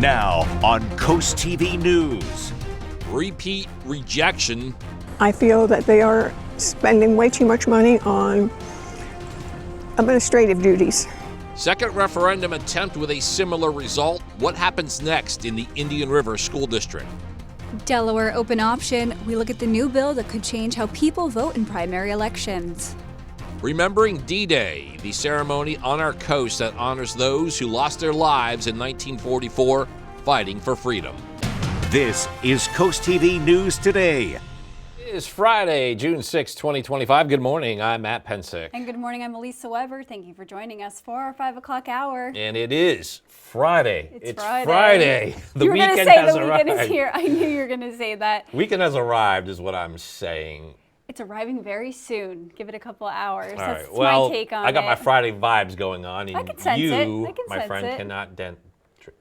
Now on CoastTV News. Repeat rejection. I feel that they are spending way too much money on administrative duties. Second referendum attempt with a similar result. What happens next in the Indian River School District? Delaware open option. We look at the new bill that could change how people vote in primary elections. Remembering D-Day, the ceremony on our coast that honors those who lost their lives in 1944 fighting for freedom. This is CoastTV News Today. It is Friday, June 6, 2025. Good morning. I'm Matt Pensick. And good morning. I'm Elisa Weber. Thank you for joining us for our 5 o'clock hour. And it is Friday. It's Friday. The weekend has the arrived. weekend is here. I knew you were going to say that. Weekend has arrived is what I'm saying. It's arriving very soon. Give it a couple of hours. All That's right. Well, my take on it. I got my Friday vibes going on. And I can sense it. I can my sense friend, it. cannot dent.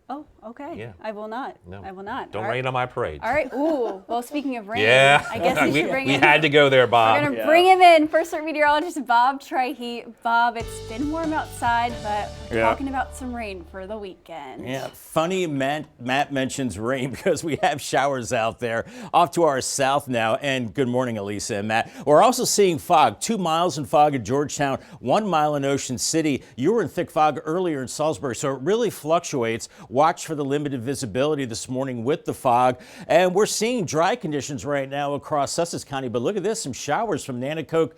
Oh, okay. Yeah. I will not. No. I will not. Don't rain on my parade. All right. Ooh. Well, speaking of rain, Yeah. I guess we should bring we in. had to go there, Bob. We're going to bring him in. First Alert meteorologist Bob Trihey. Bob, it's been warm outside, but we're talking about some rain for the weekend. Yeah, funny Matt mentions rain because we have showers out there off to our south now. And good morning, Elisa and Matt. We're also seeing fog, 2 miles in fog at Georgetown, 1 mile in Ocean City. You were in thick fog earlier in Salisbury, so it really fluctuates. Watch for the limited visibility this morning with the fog. And we're seeing dry conditions right now across Sussex County. But look at this, some showers from Nanticoke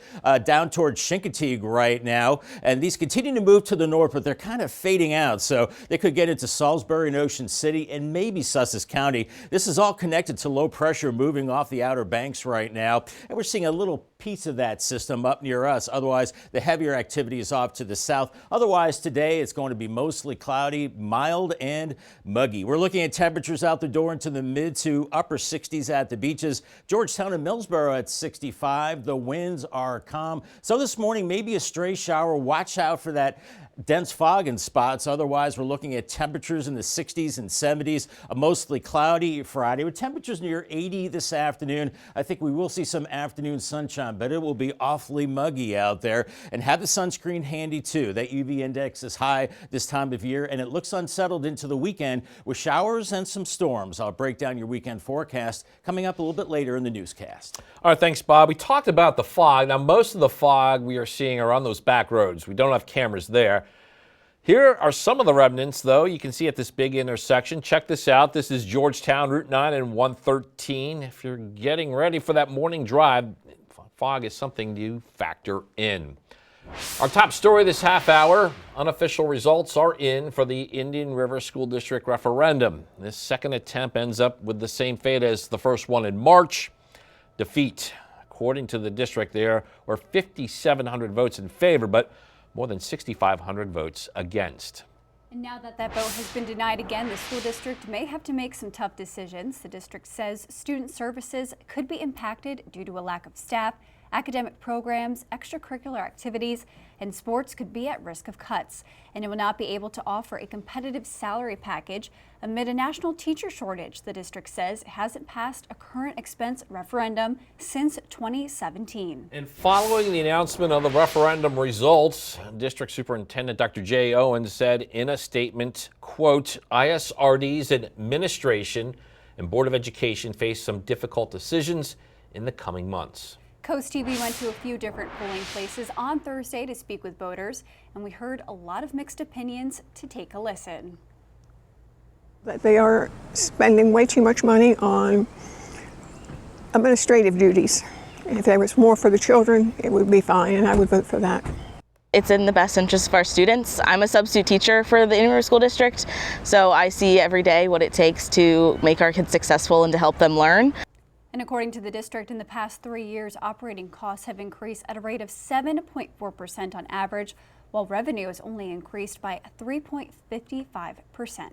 down towards Chincoteague right now. And these continue to move to the north, but they're kind of fading out. So they could get into Salisbury and Ocean City and maybe Sussex County. This is all connected to low pressure moving off the Outer Banks right now. And we're seeing a little piece of that system up near us. Otherwise, the heavier activity is off to the south. Otherwise, today it's going to be mostly cloudy, mild, and muggy. We're looking at temperatures out the door into the mid to upper 60s at the beaches. Georgetown and Millsboro at 65. The winds are calm. So this morning, maybe a stray shower. Watch out for that dense fog in spots. Otherwise, we're looking at temperatures in the 60s and 70s. A mostly cloudy Friday with temperatures near 80 this afternoon. I think we will see some afternoon sunshine, but it will be awfully muggy out there. And have the sunscreen handy too. That UV index is high this time of year, and it looks unsettled into the weekend with showers and some storms. I'll break down your weekend forecast coming up a little bit later in the newscast. All right, thanks, Bob. We talked about the fog. Now, most of the fog we are seeing are on those back roads. We don't have cameras there. Here are some of the remnants, though. You can see at this big intersection. Check this out. This is Georgetown, Route 9 and 113. If you're getting ready for that morning drive, fog is something to factor in. Our top story this half hour, unofficial results are in for the Indian River School District referendum. This second attempt ends up with the same fate as the first one in March, defeat. According to the district, there were 5,700 votes in favor, but more than 6,500 votes against. And now that that vote has been denied again, the school district may have to make some tough decisions. The district says student services could be impacted due to a lack of staff. Academic programs, extracurricular activities, and sports could be at risk of cuts, and it will not be able to offer a competitive salary package amid a national teacher shortage. The district says it hasn't passed a current expense referendum since 2017. And following the announcement of the referendum results, District Superintendent Dr. Jay Owens said in a statement, quote, ISRD's administration and Board of Education face some difficult decisions in the coming months. CoastTV went to a few different polling places on Thursday to speak with voters, and we heard a lot of mixed opinions. To take a listen. That they are spending way too much money on administrative duties. If there was more for the children, it would be fine, and I would vote for that. It's in the best interest of our students. I'm a substitute teacher for the Indian River School District, so I see every day what it takes to make our kids successful and to help them learn. And according to the district, in the past 3 years, operating costs have increased at a rate of 7.4% on average, while revenue has only increased by 3.55%.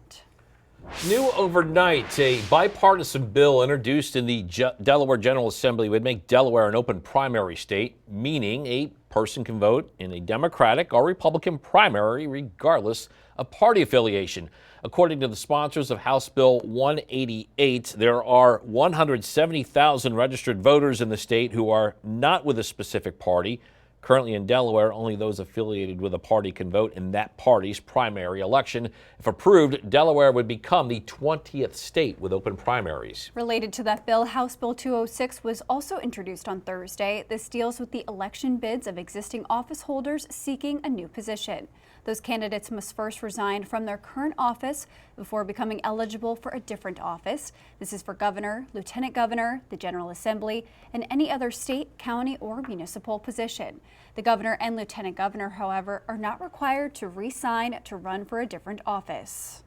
New overnight, a bipartisan bill introduced in the Delaware General Assembly would make Delaware an open primary state, meaning a person can vote in a Democratic or Republican primary regardless of party affiliation. According to the sponsors of House Bill 188, there are 170,000 registered voters in the state who are not with a specific party. Currently in Delaware, only those affiliated with a party can vote in that party's primary election. If approved, Delaware would become the 20th state with open primaries. Related to that bill, House Bill 206 was also introduced on Thursday. This deals with the election bids of existing office holders seeking a new position. Those candidates must first resign from their current office before becoming eligible for a different office. This is for governor, lieutenant governor, the General Assembly, and any other state, county, or municipal position. The governor and lieutenant governor, however, are not required to re-sign to run for a different office.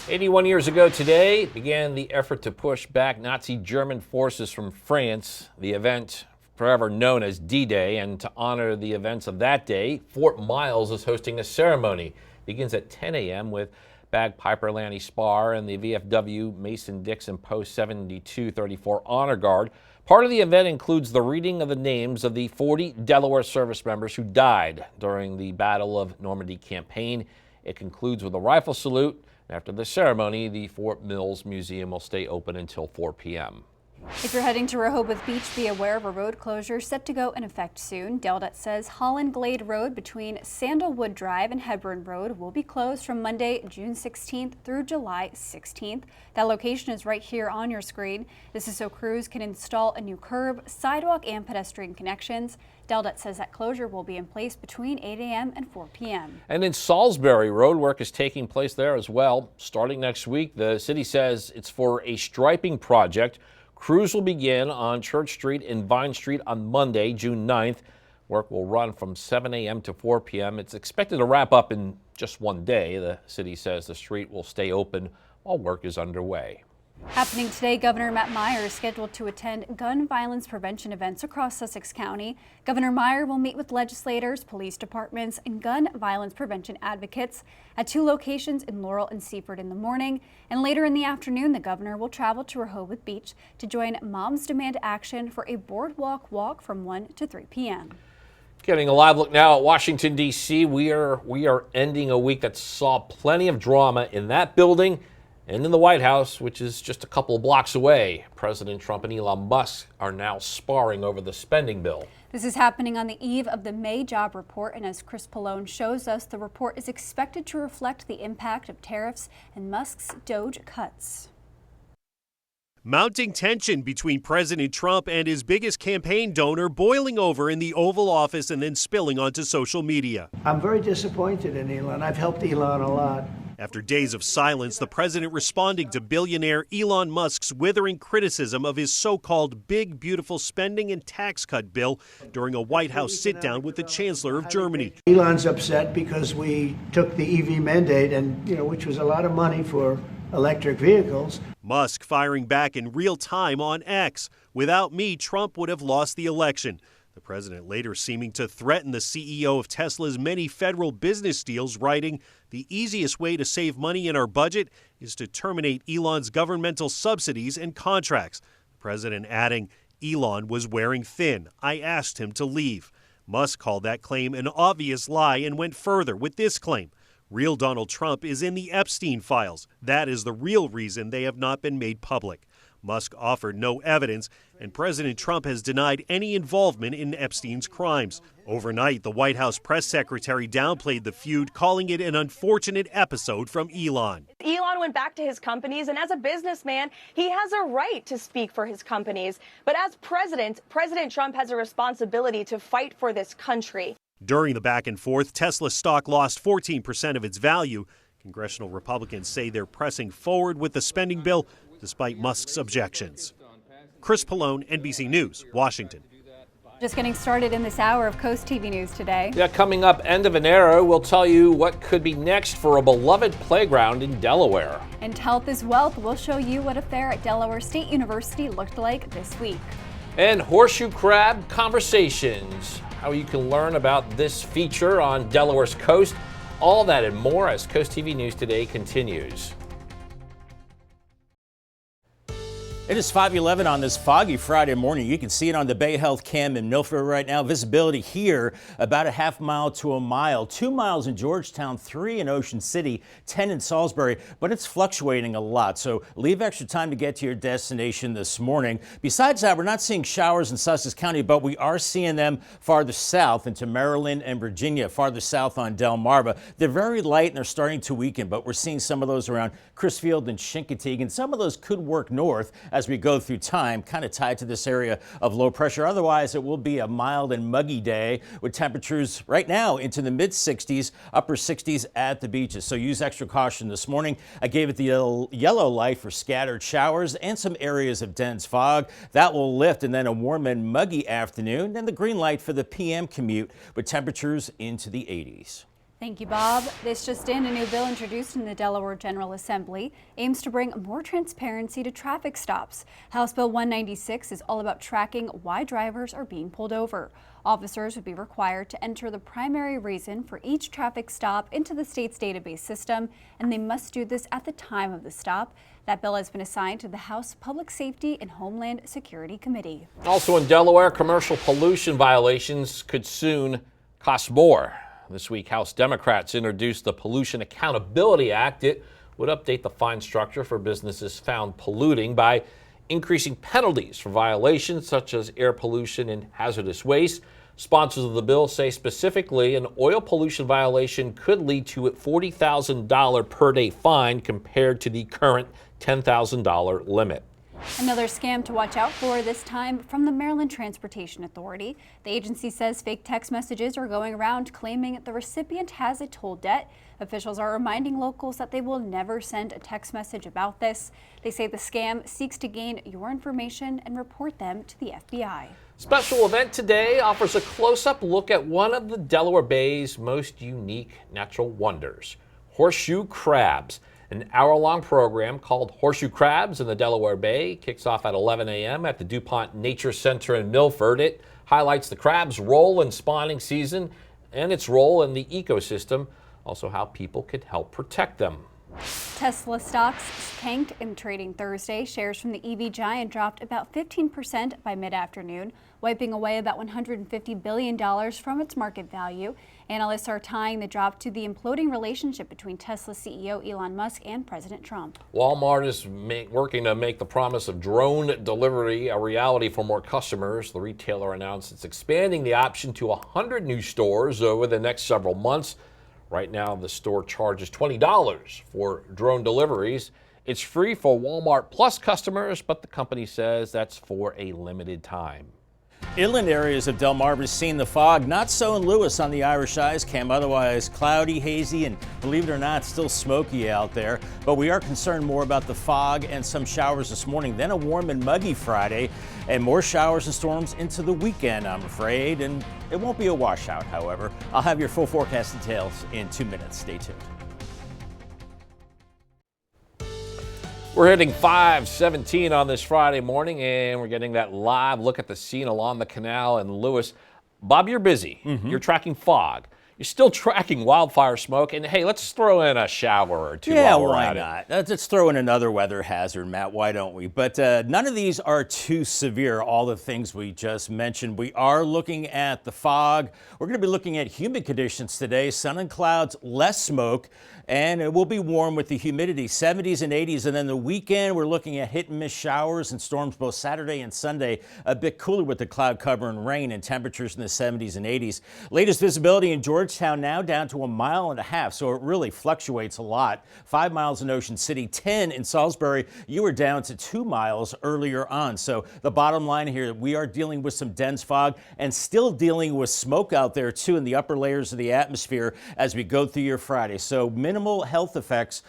81 years ago today began the effort to push back Nazi German forces from France. The event forever known as D-Day, and to honor the events of that day, Fort Miles is hosting a ceremony. It begins at 10 a.m. with bagpiper Lanny Spar and the VFW Mason-Dixon Post 7234 Honor Guard. Part of the event includes the reading of the names of the 40 Delaware service members who died during the Battle of Normandy campaign. It concludes with a rifle salute. After the ceremony, the Fort Mills Museum will stay open until 4 p.m. If you're heading to Rehoboth Beach, be aware of a road closure set to go in effect soon. Deldet says Holland Glade Road between Sandalwood Drive and Hebron Road will be closed from Monday, June 16th through July 16th. That location is right here on your screen. This is so crews can install a new curb, sidewalk, and pedestrian connections. Deldet says that closure will be in place between 8 a.m. and 4 p.m. And in Salisbury, road work is taking place there as well. Starting next week, the city says it's for a striping project. Crews will begin on Church Street and Vine Street on Monday, June 9th. Work will run from 7 a.m. to 4 p.m. It's expected to wrap up in just one day. The city says the street will stay open while work is underway. Happening today, Governor Matt Meyer is scheduled to attend gun violence prevention events across Sussex County. Governor Meyer will meet with legislators, police departments, and gun violence prevention advocates at 2 locations in Laurel and Seaford in the morning. And later in the afternoon, the governor will travel to Rehoboth Beach to join Moms Demand Action for a boardwalk walk from 1 to 3 p.m. Getting a live look now at Washington, D.C. We are ending a week that saw plenty of drama in that building and in the White House, which is just a couple of blocks away. President Trump and Elon Musk are now sparring over the spending bill. This is happening on the eve of the May job report, and as Chris Pallone shows us, the report is expected to reflect the impact of tariffs and Musk's DOGE cuts. Mounting tension between President Trump and his biggest campaign donor boiling over in the Oval Office and then spilling onto social media. I'm very disappointed in Elon. I've helped Elon a lot. After days of silence, the president responding to billionaire Elon Musk's withering criticism of his so-called big, beautiful spending and tax cut bill during a White House sit-down with the Chancellor of Germany. Elon's upset because we took the EV mandate, and which was a lot of money for electric vehicles. Musk firing back in real time on X. Without me, Trump would have lost the election. The president later seeming to threaten the CEO of Tesla's many federal business deals, writing, "The easiest way to save money in our budget is to terminate Elon's governmental subsidies and contracts." The president adding, "Elon was wearing thin. I asked him to leave." Musk called that claim an obvious lie and went further with this claim. Real Donald Trump is in the Epstein files. That is the real reason they have not been made public. Musk offered no evidence, and President Trump has denied any involvement in Epstein's crimes. Overnight, the White House press secretary downplayed the feud, calling it an unfortunate episode from Elon. Elon went back to his companies, and as a businessman, he has a right to speak for his companies. But as president, President Trump has a responsibility to fight for this country. During the back and forth, Tesla stock lost 14% of its value. Congressional Republicans say they're pressing forward with the spending bill despite Musk's objections. Chris Pallone, NBC News, Washington. Just getting started in this hour of Coast TV News today. Yeah, coming up, end of an era, we'll tell you what could be next for a beloved playground in Delaware. And Health is Wealth will show you what a fair at Delaware State University looked like this week. And Horseshoe Crab Conversations, how you can learn about this feature on Delaware's coast. All that and more as Coast TV News Today continues. It is 5:11 on this foggy Friday morning. You can see it on the Bay Health Cam in Milford right now. Visibility here about a half mile to a mile. 2 miles in Georgetown, 3 in Ocean City, 10 in Salisbury, but it's fluctuating a lot. So leave extra time to get to your destination this morning. Besides that, we're not seeing showers in Sussex County, but we are seeing them farther south into Maryland and Virginia, farther south on Delmarva. They're very light and they're starting to weaken, but we're seeing some of those around Crisfield and Chincoteague, and some of those could work north as we go through time, kind of tied to this area of low pressure. Otherwise, it will be a mild and muggy day with temperatures right now into the mid 60s, upper 60s at the beaches. So use extra caution this morning. I gave it the yellow light for scattered showers and some areas of dense fog. That will lift, and then a warm and muggy afternoon, and the green light for the PM commute with temperatures into the 80s. Thank you, Bob. This just in, a new bill introduced in the Delaware General Assembly aims to bring more transparency to traffic stops. House Bill 196 is all about tracking why drivers are being pulled over. Officers would be required to enter the primary reason for each traffic stop into the state's database system, and they must do this at the time of the stop. That bill has been assigned to the House Public Safety and Homeland Security Committee. Also in Delaware, commercial pollution violations could soon cost more. This week, House Democrats introduced the Pollution Accountability Act. It would update the fine structure for businesses found polluting by increasing penalties for violations such as air pollution and hazardous waste. Sponsors of the bill say specifically an oil pollution violation could lead to a $40,000 per day fine compared to the current $10,000 limit. Another scam to watch out for, this time from the Maryland Transportation Authority. The agency says fake text messages are going around claiming the recipient has a toll debt. Officials are reminding locals that they will never send a text message about this. They say the scam seeks to gain your information and report them to the FBI. Special event today offers a close-up look at one of the Delaware Bay's most unique natural wonders, horseshoe crabs. An hour-long program called Horseshoe Crabs in the Delaware Bay kicks off at 11 a.m. at the DuPont Nature Center in Milford. It highlights the crab's role in spawning season and its role in the ecosystem, also how people could help protect them. Tesla stocks tanked in trading Thursday. Shares from the EV giant dropped about 15% by mid-afternoon, wiping away about $150 billion from its market value. Analysts are tying the drop to the imploding relationship between Tesla CEO Elon Musk and President Trump. Walmart is working to make the promise of drone delivery a reality for more customers. The retailer announced it's expanding the option to 100 new stores over the next several months. Right now, the store charges $20 for drone deliveries. It's free for Walmart Plus customers, but the company says that's for a limited time. Inland areas of Delmarva seeing the fog. Not so in Lewis on the Irish Eyes Cam. Otherwise cloudy, hazy, and believe it or not, still smoky out there. But we are concerned more about the fog and some showers this morning. Then a warm and muggy Friday, and more showers and storms into the weekend, I'm afraid. And it won't be a washout, however. I'll have your full forecast details in 2 minutes. Stay tuned. We're hitting 5:17 on this Friday morning, and we're getting that live look at the scene along the canal in Lewis. Bob, you're busy. You're tracking fog. You're still tracking wildfire smoke. And hey, let's throw in a shower or two. Yeah, while we're why at it. not? Let's throw in another weather hazard, Matt. Why don't we? But none of these are too severe, all the things we just mentioned. We are looking at the fog. We're going to be looking at humid conditions today. Sun and clouds, less smoke, and it will be warm with the humidity, 70s and 80s. And then the weekend, we're looking at hit and miss showers and storms both Saturday and Sunday. A bit cooler with the cloud cover and rain, and temperatures in the 70s and 80s. Latest visibility in Georgetown now down to 1.5 miles, so it really fluctuates a lot. 5 miles in Ocean City, 10 in Salisbury. You were down to 2 miles earlier on. So the bottom line here, we are dealing with some dense fog and still dealing with smoke out there too in the upper layers of the atmosphere as we go through your Friday. So minimal health effects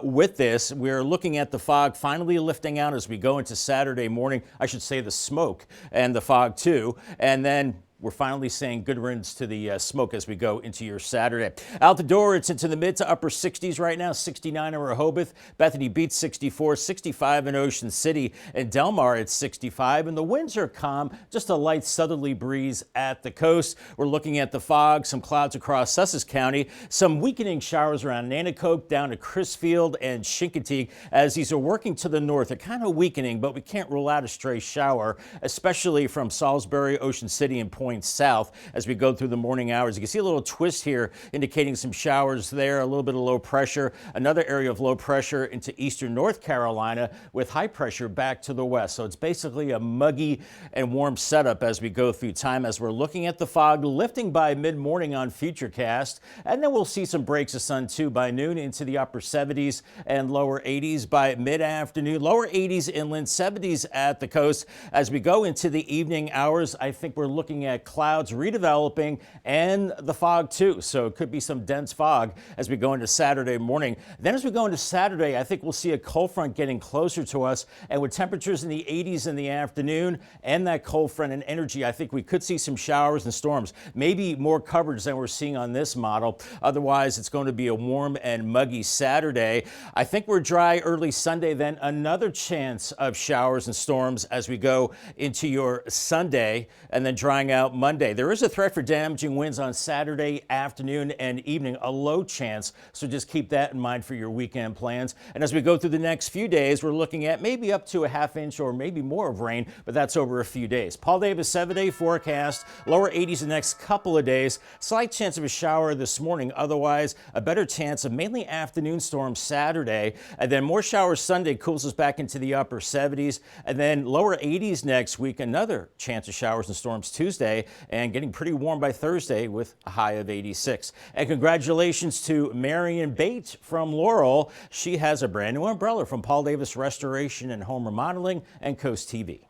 with this. We're looking at the fog finally lifting out as we go into Saturday morning. I should say the smoke and the fog too. And then we're finally saying good riddance to the smoke as we go into your Saturday. Out the door, it's into the mid to upper 60s right now. 69 in Rehoboth, Bethany Beach 64, 65 in Ocean City, and Del Mar at 65. And the winds are calm, just a light southerly breeze at the coast. We're looking at the fog, some clouds across Sussex County, some weakening showers around Nanticoke down to Crisfield and Chincoteague. As these are working to the north, they're kind of weakening, but we can't rule out a stray shower, especially from Salisbury, Ocean City, and Point South as we go through the morning hours. You can see a little twist here indicating some showers there, a little bit of low pressure, another area of low pressure into eastern North Carolina with high pressure back to the west. So it's basically a muggy and warm setup as we go through time, as we're looking at the fog lifting by mid-morning on Futurecast, and then we'll see some breaks of sun too by noon into the upper 70s and lower 80s by mid-afternoon, lower 80s inland, 70s at the coast. As we go into the evening hours, I think we're looking at clouds redeveloping and the fog too. So it could be some dense fog as we go into Saturday morning. Then as we go into Saturday, I think we'll see a cold front getting closer to us, and with temperatures in the 80s in the afternoon and that cold front and energy, I think we could see some showers and storms, maybe more coverage than we're seeing on this model. Otherwise, it's going to be a warm and muggy Saturday. I think we're dry early Sunday, then another chance of showers and storms as we go into your Sunday, and then drying out Monday. There is a threat for damaging winds on Saturday afternoon and evening, a low chance, so just keep that in mind for your weekend plans. And as we go through the next few days, we're looking at maybe up to a half inch or maybe more of rain, but that's over a few days. Paul Davis 7-day forecast, lower 80s the next couple of days, slight chance of a shower this morning, otherwise a better chance of mainly afternoon storms Saturday, and then more showers Sunday, cools us back into the upper 70s, and then lower 80s next week, another chance of showers and storms Tuesday, and getting pretty warm by Thursday with a high of 86. And congratulations to Marion Bate from Laurel. She has a brand new umbrella from Paul Davis Restoration and Home Remodeling and Coast TV.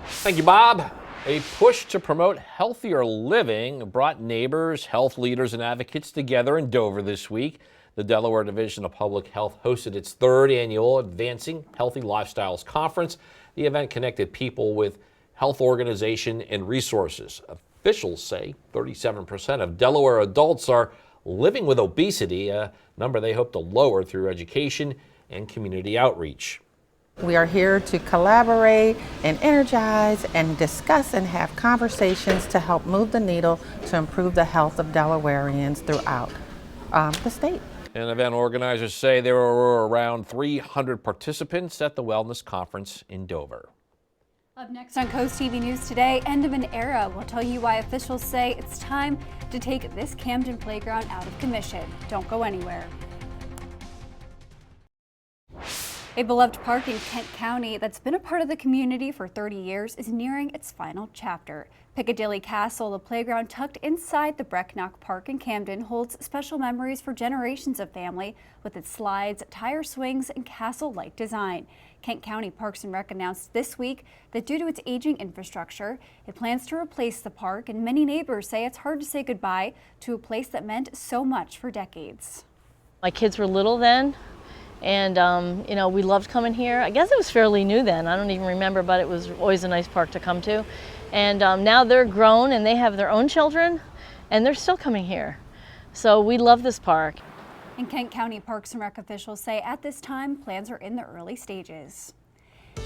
Thank you, Bob. A push to promote healthier living brought neighbors, health leaders, and advocates together in Dover this week. The Delaware Division of Public Health hosted its third annual Advancing Healthy Lifestyles Conference. The event connected people with health organization and resources. Officials say 37% of Delaware adults are living with obesity, a number they hope to lower through education and community outreach. We are here to collaborate and energize and discuss and have conversations to help move the needle to improve the health of Delawareans throughout the state. And event organizers say there were around 300 participants at the wellness conference in Dover. Up next on Coast TV News today, end of an era. We'll tell you why officials say it's time to take this Camden playground out of commission. Don't go anywhere. A beloved park in Kent County that's been a part of the community for 30 years is nearing its final chapter. Piccadilly Castle, the playground tucked inside the Brecknock Park in Camden, holds special memories for generations of family with its slides, tire swings, and castle-like design. Kent County Parks and Rec announced this week that due to its aging infrastructure, it plans to replace the park, and many neighbors say it's hard to say goodbye to a place that meant so much for decades. My kids were little then. And, you know, we loved coming here. I guess it was fairly new then. I don't even remember, but it was always a nice park to come to. And now they're grown and they have their own children and they're still coming here. So we love this park. And Kent County Parks and Rec officials say at this time, plans are in the early stages.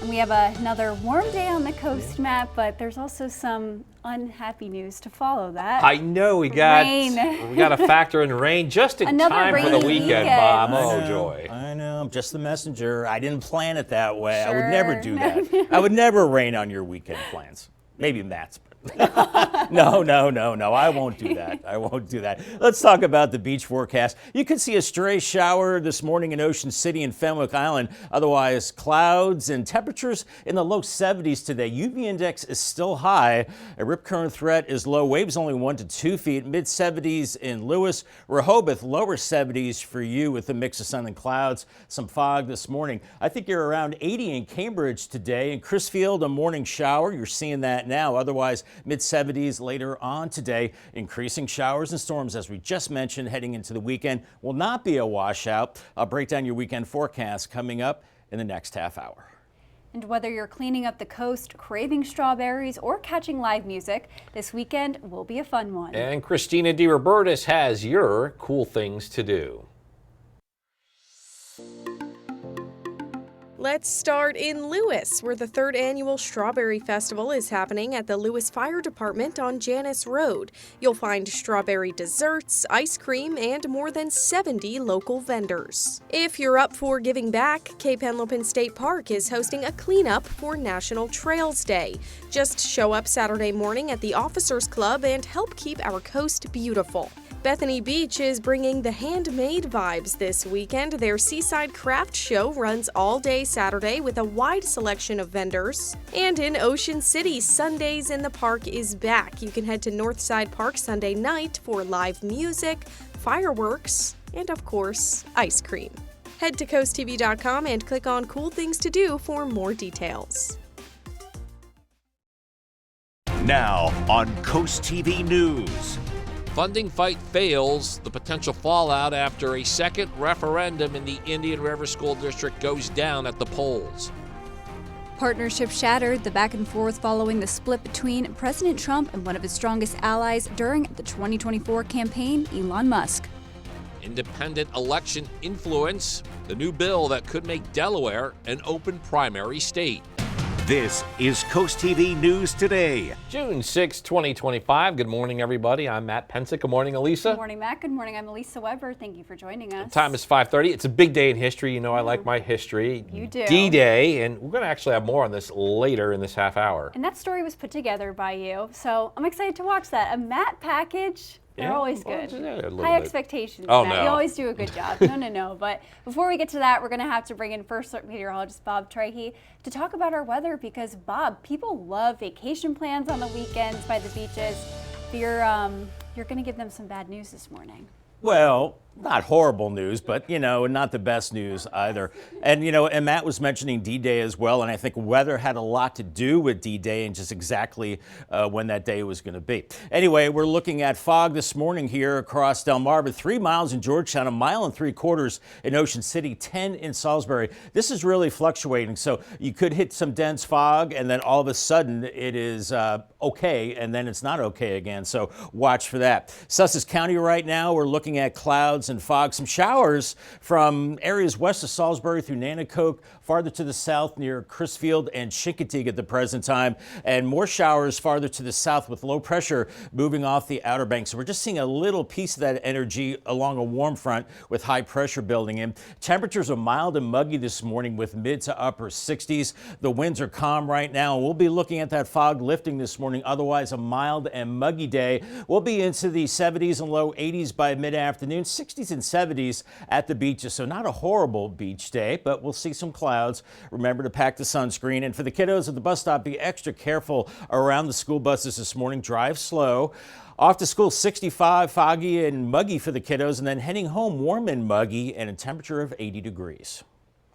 And we have another warm day on the coast, Matt, but there's also some unhappy news to follow that. I know we got rain. We got to factor in rain just in time for the weekend, Bob. Oh, joy. I know. I'm just the messenger. I didn't plan it that way. Sure. I would never do that. I would never rain on your weekend plans. Maybe Matt's. No, I won't do that. I won't do that. Let's talk about the beach forecast. You could see a stray shower this morning in Ocean City and Fenwick Island. Otherwise, clouds and temperatures in the low 70s today. UV index is still high. A rip current threat is low. Waves only 1 to 2 feet. Mid 70s in Lewis. Rehoboth, lower 70s for you with a mix of sun and clouds. Some fog this morning. I think you're around 80 in Cambridge today. In Crisfield, a morning shower. You're seeing that now. Otherwise, mid-70s later on today. Increasing showers and storms, as we just mentioned, heading into the weekend. Will not be a washout. I'll break down your weekend forecast coming up in the next half hour. And whether you're cleaning up the coast, craving strawberries, or catching live music, this weekend will be a fun one. And Christina DiRobertis has your cool things to do. Let's start in Lewis, where the 3rd annual Strawberry Festival is happening at the Lewis Fire Department on Janus Road. You'll find strawberry desserts, ice cream, and more than 70 local vendors. If you're up for giving back, Cape Henlopen State Park is hosting a cleanup for National Trails Day. Just show up Saturday morning at the Officers Club and help keep our coast beautiful. Bethany Beach is bringing the handmade vibes this weekend. Their Seaside Craft Show runs all day Saturday with a wide selection of vendors. And in Ocean City, Sundays in the Park is back. You can head to Northside Park Sunday night for live music, fireworks, and of course, ice cream. Head to coasttv.com and click on Cool Things to Do for more details. Now on Coast TV News. Funding fight fails. The potential fallout after a second referendum in the Indian River School District goes down at the polls. Partnership shattered, the back and forth following the split between President Trump and one of his strongest allies during the 2024 campaign, Elon Musk. Independent election influence, the new bill that could make Delaware an open primary state. This is Coast TV News Today. June 6, 2025. Good morning, everybody. I'm Matt Pensick. Good morning, Elisa. Good morning, Matt. Good morning. I'm Elisa Weber. Thank you for joining us. The time is 5:30. It's a big day in history. You know I like my history. You do. D-Day, and we're going to actually have more on this later in this half hour. And that story was put together by you, so I'm excited to watch that. A Matt package. They're always good. High expectations, oh, Matt. no. You always do a good job. No. But before we get to that, we're going to have to bring in first meteorologist Bob Trahey to talk about our weather because, Bob, people love vacation plans on the weekends by the beaches. You're going to give them some bad news this morning. Well, not horrible news, but, not the best news either. And, and Matt was mentioning D-Day as well, and I think weather had a lot to do with D-Day and just exactly when that day was going to be. Anyway, we're looking at fog this morning here across Del Mar, but 3 miles in Georgetown, 1.75 miles in Ocean City, 10 in Salisbury. This is really fluctuating, so you could hit some dense fog, and then all of a sudden it is okay, and then it's not okay again, so watch for that. Sussex County right now, we're looking at clouds and fog, some showers from areas west of Salisbury through Nanticoke, farther to the south near Crisfield and Chincoteague at the present time, and more showers farther to the south with low pressure moving off the Outer Banks. So we're just seeing a little piece of that energy along a warm front with high pressure building in. Temperatures are mild and muggy this morning with mid to upper 60s. The winds are calm right now, and we'll be looking at that fog lifting this morning. Otherwise, a mild and muggy day. We'll be into the 70s and low 80s by mid-afternoon, 60s and 70s at the beaches. So not a horrible beach day, but we'll see some clouds. Remember to pack the sunscreen. And for the kiddos at the bus stop, be extra careful around the school buses this morning. Drive slow. Off to school, 65, foggy and muggy for the kiddos, and then heading home, warm and muggy and a temperature of 80 degrees.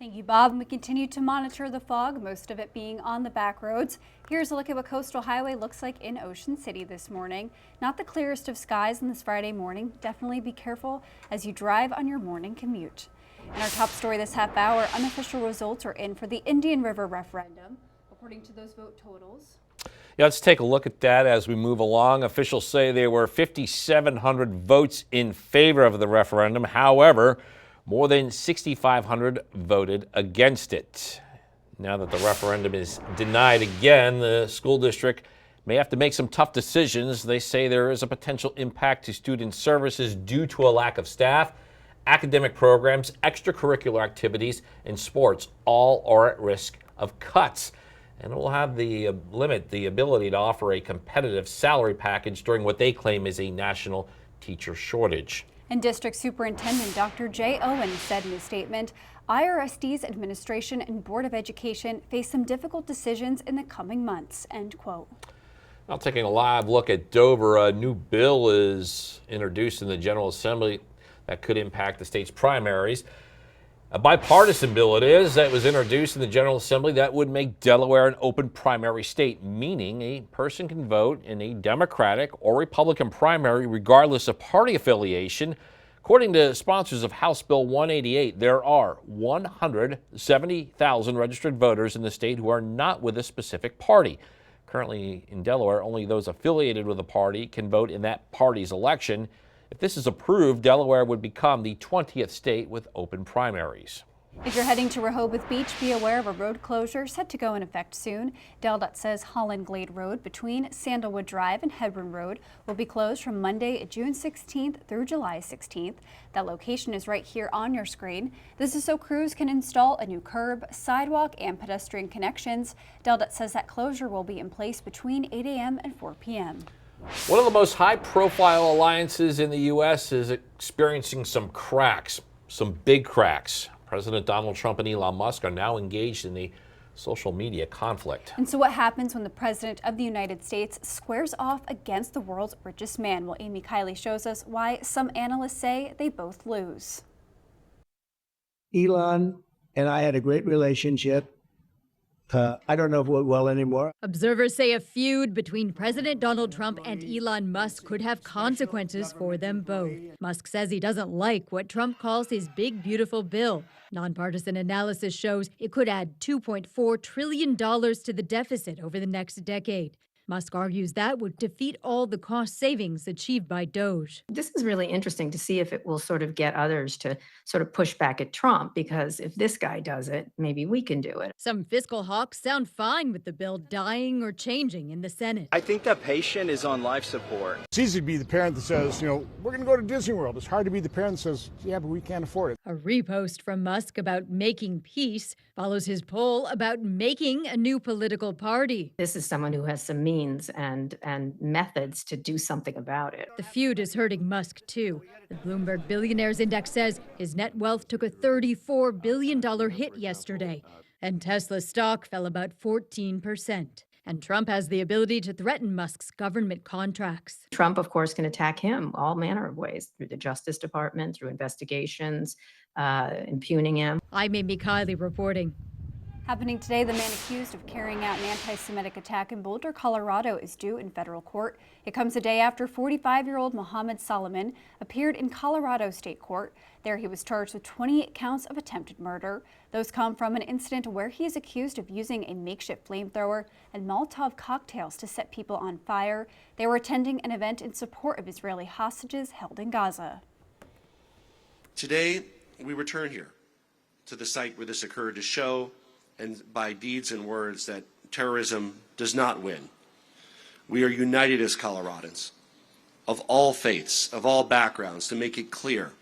Thank you, Bob. And we continue to monitor the fog, most of it being on the back roads. Here's a look at what Coastal Highway looks like in Ocean City this morning. Not the clearest of skies on this Friday morning. Definitely be careful as you drive on your morning commute. In our top story this half hour, unofficial results are in for the Indian River referendum. According to those vote totals. Yeah, let's take a look at that as we move along. Officials say there were 5,700 votes in favor of the referendum. However, more than 6,500 voted against it. Now that the referendum is denied again, the school district may have to make some tough decisions. They say there is a potential impact to student services due to a lack of staff. Academic programs, extracurricular activities, and sports all are at risk of cuts. And it will have the limit the ability to offer a competitive salary package during what they claim is a national teacher shortage. And District Superintendent Dr. Jay Owen said in a statement, IRSD's administration and Board of Education face some difficult decisions in the coming months, end quote. Now taking a live look at Dover, a new bill is introduced in the General Assembly that could impact the state's primaries. A bipartisan bill it is that was introduced in the General Assembly that would make Delaware an open primary state, meaning a person can vote in a Democratic or Republican primary regardless of party affiliation. According to sponsors of House Bill 188, there are 170,000 registered voters in the state who are not with a specific party. Currently in Delaware, only those affiliated with a party can vote in that party's election. If this is approved, Delaware would become the 20th state with open primaries. If you're heading to Rehoboth Beach, be aware of a road closure set to go in effect soon. DelDOT says Holland Glade Road between Sandalwood Drive and Hebron Road will be closed from Monday, June 16th through July 16th. That location is right here on your screen. This is so crews can install a new curb, sidewalk, and pedestrian connections. DelDOT says that closure will be in place between 8 a.m. and 4 p.m. One of the most high-profile alliances in the U.S. is experiencing some cracks, some big cracks. President Donald Trump and Elon Musk are now engaged in the social media conflict. And so what happens when the President of the United States squares off against the world's richest man? Well, Amy Kiley shows us why some analysts say they both lose. Elon and I had a great relationship. I don't know if it went well anymore. Observers say a feud between President Donald Trump and Elon Musk could have consequences for them both. Musk says he doesn't like what Trump calls his big, beautiful bill. Nonpartisan analysis shows it could add $2.4 trillion to the deficit over the next decade. Musk argues that would defeat all the cost savings achieved by Doge. This is really interesting to see if it will sort of get others to sort of push back at Trump, because if this guy does it, maybe we can do it. Some fiscal hawks sound fine with the bill dying or changing in the Senate. I think the patient is on life support. It's easy to be the parent that says, we're going to go to Disney World. It's hard to be the parent that says, yeah, but we can't afford it. A repost from Musk about making peace follows his poll about making a new political party. This is someone who has some means and methods to do something about it. The feud is hurting Musk, too. The Bloomberg Billionaires Index says his net wealth took a $34 billion hit yesterday, and Tesla's stock fell about 14%. And Trump has the ability to threaten Musk's government contracts. Trump, of course, can attack him all manner of ways, through the Justice Department, through investigations, impugning him. I'm Amy Kiley reporting. Happening today, the man accused of carrying out an anti-Semitic attack in Boulder, Colorado is due in federal court. It comes a day after 45-year-old Mohammed Solomon appeared in Colorado State Court. There he was charged with 28 counts of attempted murder. Those come from an incident where he is accused of using a makeshift flamethrower and Molotov cocktails to set people on fire. They were attending an event in support of Israeli hostages held in Gaza. Today, we return here to the site where this occurred to show, and by deeds and words, that terrorism does not win. We are united as Coloradans, of all faiths, of all backgrounds, to make it clear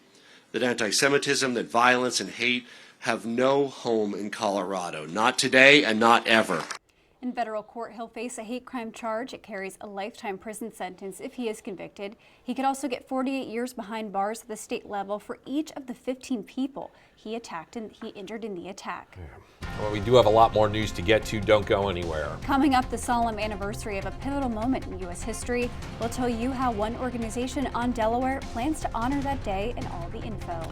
that anti-Semitism, that violence and hate have no home in Colorado, not today and not ever. In federal court, he'll face a hate crime charge. It carries a lifetime prison sentence if he is convicted. He could also get 48 years behind bars at the state level for each of the 15 people he attacked and he injured in the attack. Yeah. Well, we do have a lot more news to get to. Don't go anywhere. Coming up, the solemn anniversary of a pivotal moment in U.S. history. We'll tell you how one organization on Delaware plans to honor that day and all the info.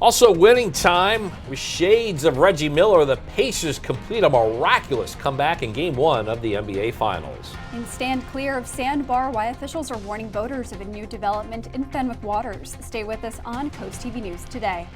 Also winning time with shades of Reggie Miller. The Pacers complete a miraculous comeback in Game 1 of the NBA Finals. And stand clear of sandbar, why officials are warning voters of a new development in Fenwick waters. Stay with us on CoastTV News Today.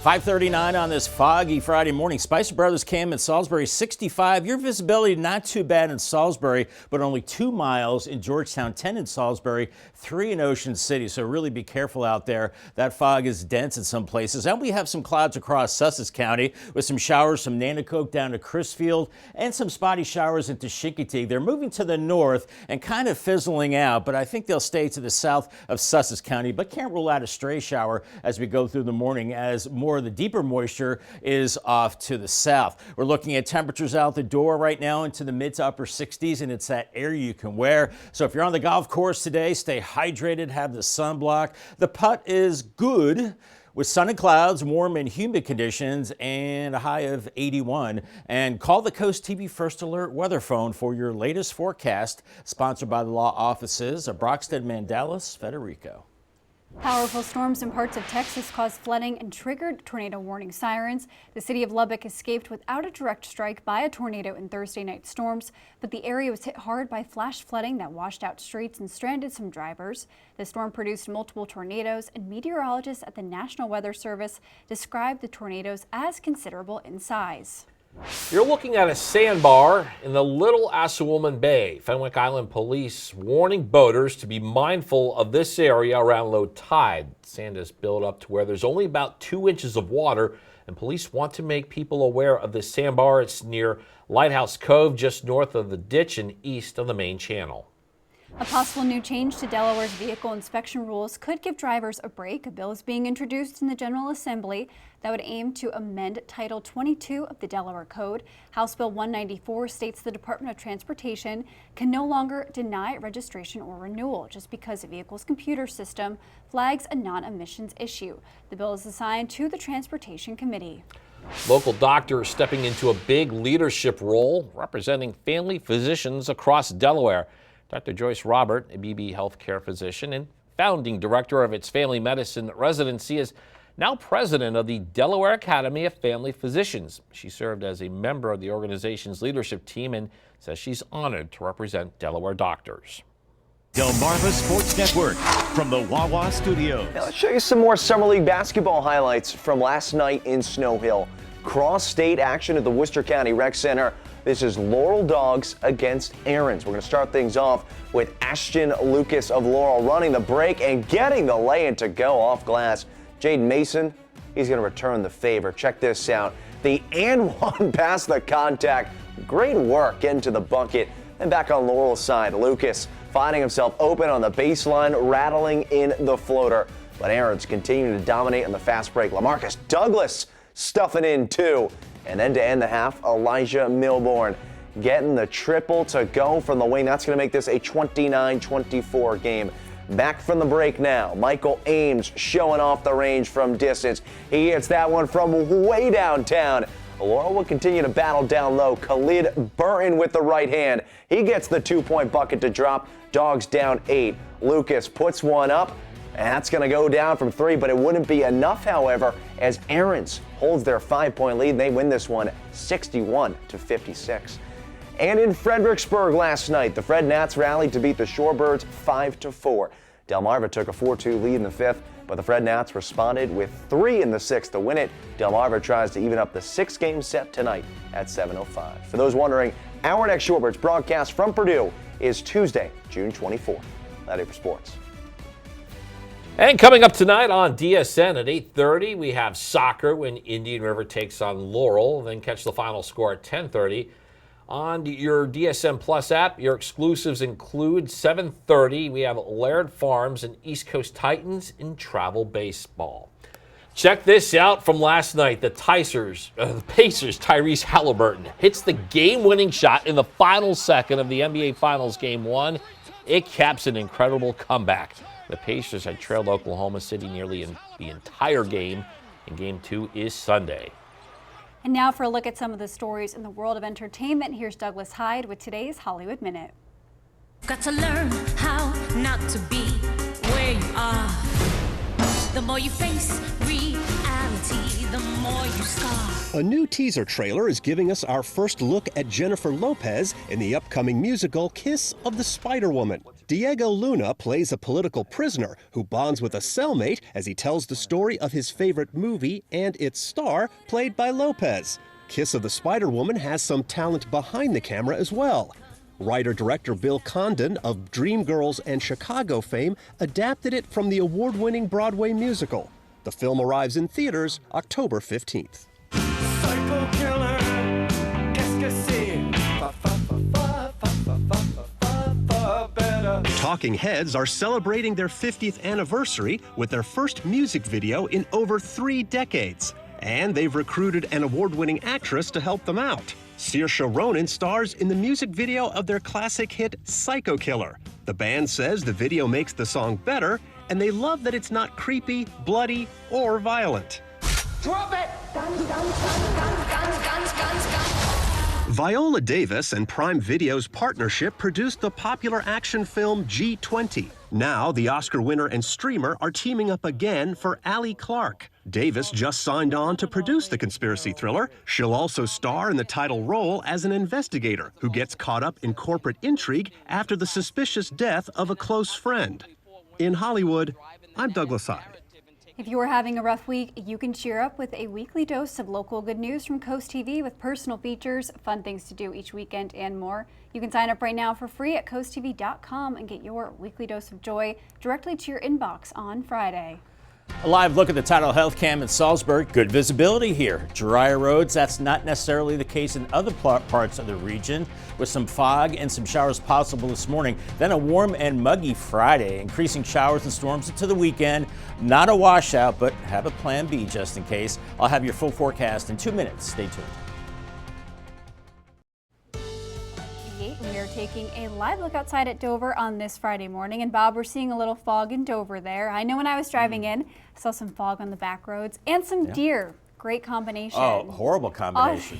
5:39 on this foggy Friday morning. Spicer Brothers Camp in Salisbury, 65. Your visibility not too bad in Salisbury, but only 2 miles in Georgetown, 10 in Salisbury, 3 in Ocean City. So really be careful out there. That fog is dense in some places. And we have some clouds across Sussex County with some showers from Nanticoke down to Crisfield and some spotty showers into Chincoteague. They're moving to the north and kind of fizzling out, but I think they'll stay to the south of Sussex County, but can't rule out a stray shower as we go through the morning as more of the deeper moisture is off to the south. We're looking at temperatures out the door right now into the mid to upper 60s, and it's that air you can wear. So if you're on the golf course today, stay hydrated, have the sunblock. The putt is good with sun and clouds, warm and humid conditions, and a high of 81. And call the Coast TV First Alert weather phone for your latest forecast, sponsored by the law offices of Brockstead, Mandalis, Federico. Powerful storms in parts of Texas caused flooding and triggered tornado warning sirens. The city of Lubbock escaped without a direct strike by a tornado in Thursday night storms, but the area was hit hard by flash flooding that washed out streets and stranded some drivers. The storm produced multiple tornadoes, and meteorologists at the National Weather Service described the tornadoes as considerable in size. You're looking at a sandbar in the Little Assawoman Bay. Fenwick Island police warning boaters to be mindful of this area around low tide. Sand is built up to where there's only about 2 inches of water, and police want to make people aware of this sandbar. It's near Lighthouse Cove, just north of the ditch and east of the main channel. A possible new change to Delaware's vehicle inspection rules could give drivers a break. A bill is being introduced in the General Assembly that would aim to amend Title 22 of the Delaware Code. House Bill 194 states the Department of Transportation can no longer deny registration or renewal just because a vehicle's computer system flags a non-emissions issue. The bill is assigned to the Transportation Committee. Local doctors stepping into a big leadership role, representing family physicians across Delaware. Dr. Joyce Robert, a BB healthcare physician and founding director of its family medicine residency, is now president of the Delaware Academy of Family Physicians. She served as a member of the organization's leadership team and says she's honored to represent Delaware doctors. Delmarva Sports Network from the Wawa Studios. Now let's show you some more Summer League basketball highlights from last night in Snow Hill. Cross-state action at the Worcester County Rec Center. This is Laurel Dogs against Aaron's. We're going to start things off with Ashton Lucas of Laurel running the break and getting the lay-in to go off glass. Jaden Mason, he's going to return the favor. Check this out. The and one past the contact. Great work into the bucket. And back on Laurel's side, Lucas finding himself open on the baseline, rattling in the floater. But Aaron's continuing to dominate on the fast break. LaMarcus Douglas stuffing in two. And then to end the half, Elijah Milborn getting the triple to go from the wing. That's going to make this a 29-24 game. Back from the break now. Michael Ames showing off the range from distance. He hits that one from way downtown. Laurel will continue to battle down low. Khalid Burton with the right hand. He gets the 2-point bucket to drop. Dogs down 8. Lucas puts one up. And that's going to go down from 3, but it wouldn't be enough, however, as Aaron's holds their 5-point lead. They win this one 61-56. And in Fredericksburg last night, the Fred Nats rallied to beat the Shorebirds 5-4. Delmarva took a 4-2 lead in the 5th, but the Fred Nats responded with 3 in the 6th to win it. Delmarva tries to even up the 6-game set tonight at 7:05. For those wondering, our next Shorebirds broadcast from Purdue is Tuesday, June 24th. That is for sports. And coming up tonight on DSN at 8:30, we have soccer when Indian River takes on Laurel. Then catch the final score at 10:30. On your DSN Plus app, your exclusives include 7:30. We have Laird Farms and East Coast Titans in travel baseball. Check this out from last night. The Pacers' Tyrese Halliburton hits the game-winning shot in the final second of the NBA Finals Game 1. It caps an incredible comeback. The Pacers had trailed Oklahoma City nearly in the entire game, and Game 2 is Sunday. And now for a look at some of the stories in the world of entertainment, here's Douglas Hyde with today's Hollywood Minute. Got to learn how not to be where you are. The more you face reality, the more you scar. A new teaser trailer is giving us our first look at Jennifer Lopez in the upcoming musical Kiss of the Spider-Woman. Diego Luna plays a political prisoner who bonds with a cellmate as he tells the story of his favorite movie and its star, played by Lopez. Kiss of the Spider-Woman has some talent behind the camera as well. Writer-director Bill Condon of Dreamgirls and Chicago fame adapted it from the award-winning Broadway musical. The film arrives in theaters October 15th. Talking Heads are celebrating their 50th anniversary with their first music video in over 3 decades. And they've recruited an award-winning actress to help them out. Saoirse Ronan stars in the music video of their classic hit Psycho Killer. The band says the video makes the song better, and they love that it's not creepy, bloody, or violent. Drop it! Guns, guns, guns, guns, guns, guns, guns, guns. Viola Davis and Prime Video's partnership produced the popular action film G20. Now, the Oscar winner and streamer are teaming up again for Allie Clark. Davis just signed on to produce the conspiracy thriller. She'll also star in the title role as an investigator who gets caught up in corporate intrigue after the suspicious death of a close friend. In Hollywood, I'm Douglas Hyde. If you are having a rough week, you can cheer up with a weekly dose of local good news from CoastTV with personal features, fun things to do each weekend, and more. You can sign up right now for free at coasttv.com and get your weekly dose of joy directly to your inbox on Friday. A live look at the Tidal Health Cam in Salisbury. Good visibility here. Drier roads, that's not necessarily the case in other parts of the region, with some fog and some showers possible this morning. Then a warm and muggy Friday, increasing showers and storms into the weekend. Not a washout, but have a plan B just in case. I'll have your full forecast in 2 minutes. Stay tuned. We are taking a live look outside at Dover on this Friday morning. And Bob, we're seeing a little fog in Dover there. I know when I was driving in, I saw some fog on the back roads and some deer. Great combination. Oh, horrible combination.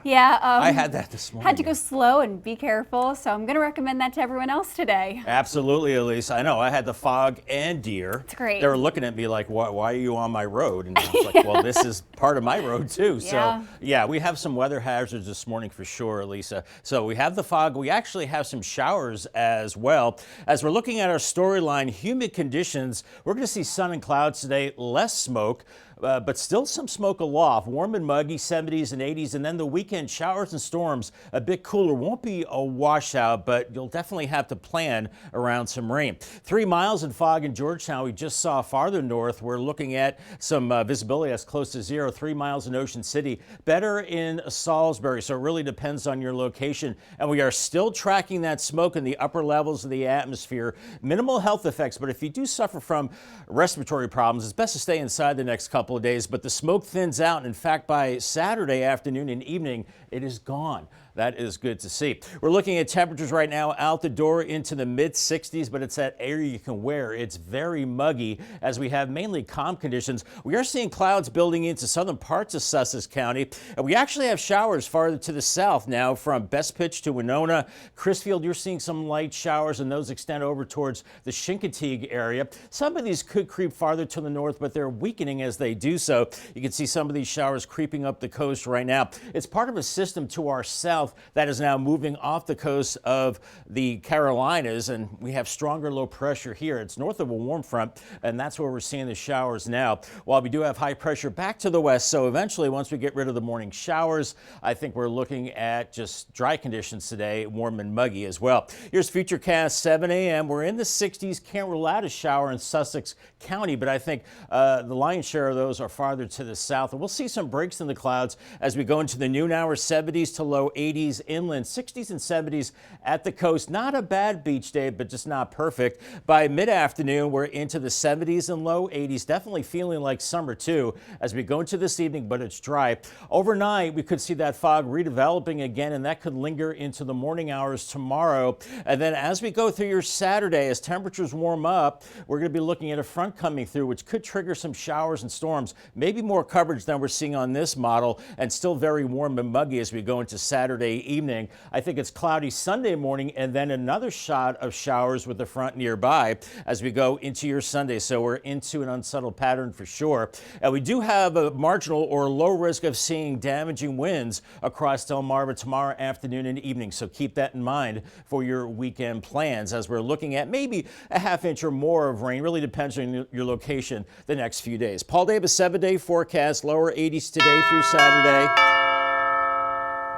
Yeah. I had that this morning. Had to go slow and be careful, so I'm going to recommend that to everyone else today. Absolutely, Elise. I know. I had the fog and deer. It's great. They were looking at me like, why are you on my road? And I was like, well, this is part of my road too. So, yeah, we have some weather hazards this morning for sure, Elisa. So we have the fog. We actually have some showers as well. As we're looking at our storyline, humid conditions, we're going to see sun and clouds today, less smoke. But still some smoke aloft, warm and muggy, 70s and 80s, and then the weekend showers and storms, a bit cooler. Won't be a washout, but you'll definitely have to plan around some rain. 3 miles in fog in Georgetown. We just saw farther north. We're looking at some visibility that's close to 0. 3 miles in Ocean City. Better in Salisbury, so it really depends on your location. And we are still tracking that smoke in the upper levels of the atmosphere. Minimal health effects, but if you do suffer from respiratory problems, it's best to stay inside the next couple of days, but the smoke thins out. And in fact, by Saturday afternoon and evening, it is gone. That is good to see. We're looking at temperatures right now out the door into the mid 60s, but it's that area you can wear. It's very muggy as we have mainly calm conditions. We are seeing clouds building into southern parts of Sussex County, and we actually have showers farther to the south now from Best-Pitch to Winona. Crisfield, you're seeing some light showers, and those extend over towards the Chincoteague area. Some of these could creep farther to the north, but they're weakening as they do so. You can see some of these showers creeping up the coast right now. It's part of a system to our south that is now moving off the coast of the Carolinas, and we have stronger low pressure here. It's north of a warm front, and that's where we're seeing the showers now. While we do have high pressure back to the west, so eventually once we get rid of the morning showers, I think we're looking at just dry conditions today, warm and muggy as well. Here's Futurecast 7 a.m. We're in the 60s. Can't rule out a shower in Sussex County, but I think the lion's share of those are farther to the south. And we'll see some breaks in the clouds as we go into the noon hour, 70s to low 80s inland, 60s and 70s at the coast. Not a bad beach day, but just not perfect. By mid-afternoon, we're into the 70s and low 80s, definitely feeling like summer too as we go into this evening, but it's dry. Overnight, we could see that fog redeveloping again, and that could linger into the morning hours tomorrow. And then as we go through your Saturday, as temperatures warm up, we're going to be looking at a front coming through, which could trigger some showers and storms, maybe more coverage than we're seeing on this model, and still very warm and muggy as we go into Saturday evening. I think it's cloudy Sunday morning, and then another shot of showers with the front nearby as we go into your Sunday. So we're into an unsettled pattern for sure. And we do have a marginal or low risk of seeing damaging winds across Delmarva tomorrow afternoon and evening. So keep that in mind for your weekend plans as we're looking at maybe a half inch or more of rain. Really depends on your location the next few days. Paul Davis 7-day forecast, lower 80s today through Saturday.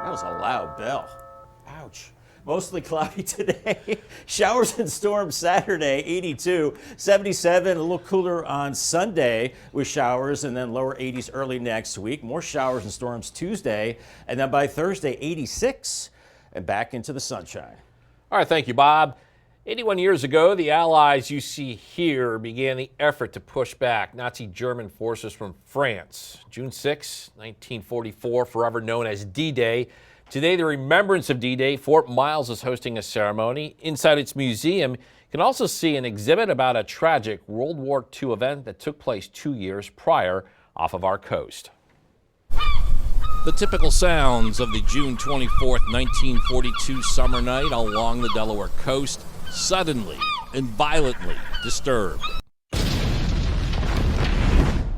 That was a loud bell. Ouch. Mostly cloudy today. Showers and storms Saturday, 82. 77, a little cooler on Sunday with showers, and then lower 80s early next week. More showers and storms Tuesday, and then by Thursday, 86, and back into the sunshine. All right, thank you, Bob. 81 years ago, the Allies you see here began the effort to push back Nazi German forces from France. June 6, 1944, forever known as D-Day. Today, the remembrance of D-Day, Fort Miles is hosting a ceremony. Inside its museum, you can also see an exhibit about a tragic World War II event that took place 2 years prior off of our coast. The typical sounds of the June 24th, 1942 summer night along the Delaware coast. suddenly and violently disturbed.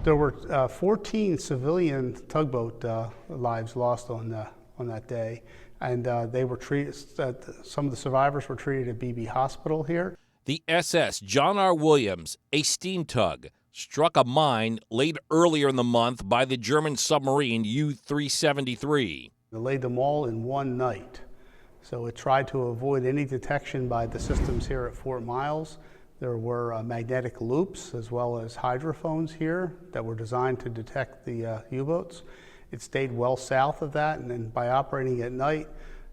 There were 14 civilian tugboat lives lost on that day, and they were treated. Some of the survivors were treated at BB Hospital here. The SS John R. Williams, a steam tug, struck a mine laid earlier in the month by the German submarine U-373. They laid them all in one night, so it tried to avoid any detection by the systems here at Fort Miles. There were magnetic loops as well as hydrophones here that were designed to detect the U-boats. It stayed well south of that, and then by operating at night,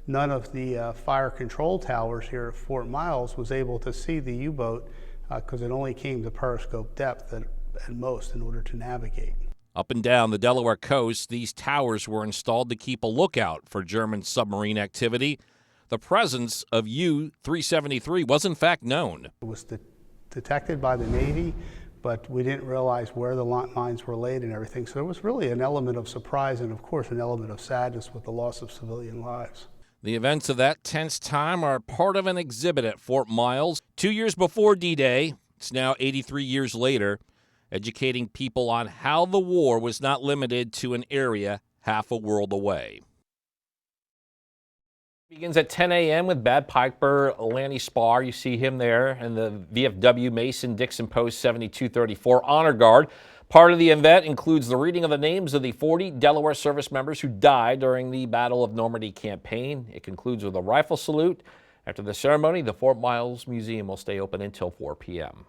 none of the fire control towers here at Fort Miles was able to see the U-boat because it only came to periscope depth at most in order to navigate. Up and down the Delaware coast, these towers were installed to keep a lookout for German submarine activity. The presence of U-373 was in fact known. It was detected by the Navy, but we didn't realize where the mines were laid and everything. So there was really an element of surprise and, of course, an element of sadness with the loss of civilian lives. The events of that tense time are part of an exhibit at Fort Miles. 2 years before D-Day, it's now 83 years later, educating people on how the war was not limited to an area half a world away. Begins at 10 a.m. with Bad Piper Lanny Spar. You see him there in the VFW Mason-Dixon Post 7234 Honor Guard. Part of the event includes the reading of the names of the 40 Delaware service members who died during the Battle of Normandy campaign. It concludes with a rifle salute. After the ceremony, the Fort Miles Museum will stay open until 4 p.m.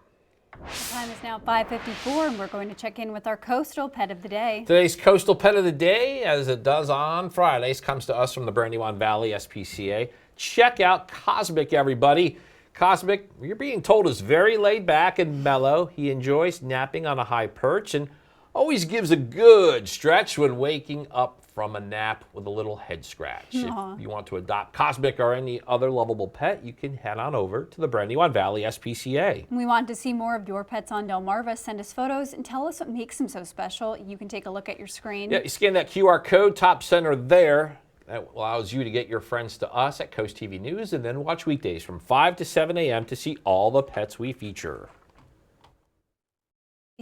The time is now 5:54, and we're going to check in with our coastal pet of the day. Today's coastal pet of the day, as it does on Fridays, comes to us from the Brandywine Valley SPCA. Check out Cosmic, everybody. Cosmic, you're being told, is very laid back and mellow. He enjoys napping on a high perch and always gives a good stretch when waking up from a nap with a little head scratch. Aww. If you want to adopt Cosmic or any other lovable pet, you can head on over to the Brandywine Valley SPCA. We want to see more of your pets on Delmarva. Send us photos and tell us what makes them so special. You can take a look at your screen. Yeah, you scan that QR code, top center there. That allows you to get your friends to us at Coast TV News and then watch weekdays from 5 to 7 a.m. to see all the pets we feature.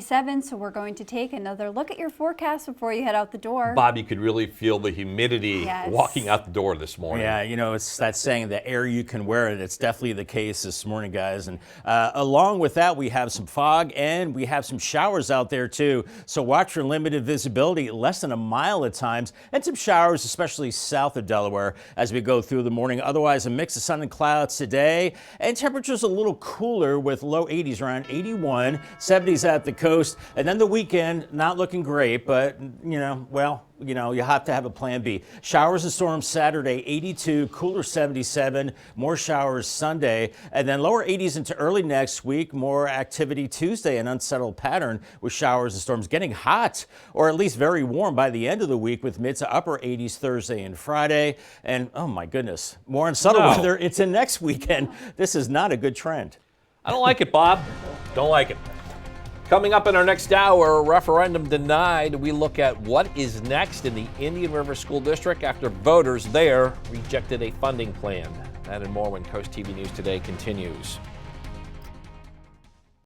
7, so we're going to take another look at your forecast before you head out the door. Bob, you could really feel the humidity walking out the door this morning. Yeah, you know, it's that saying, the air you can wear it. It's definitely the case this morning, guys. And along with that, we have some fog and we have some showers out there too. So watch for limited visibility, less than a mile at times, and some showers, especially south of Delaware as we go through the morning. Otherwise, a mix of sun and clouds today, and temperatures a little cooler with low 80s, around 81, 70s at the coast. And then the weekend, not looking great, but, you know, well, you know, you have to have a plan B. Showers and storms Saturday, 82, cooler 77, more showers Sunday, and then lower 80s into early next week, more activity Tuesday, an unsettled pattern with showers and storms getting hot, or at least very warm by the end of the week with mid to upper 80s Thursday and Friday. And, oh my goodness, more unsettled weather into next weekend. This is not a good trend. I don't like it, Bob. Don't like it. Coming up in our next hour, referendum denied. We look at what is next in the Indian River School District after voters there rejected a funding plan. That and more when Coast TV News Today continues.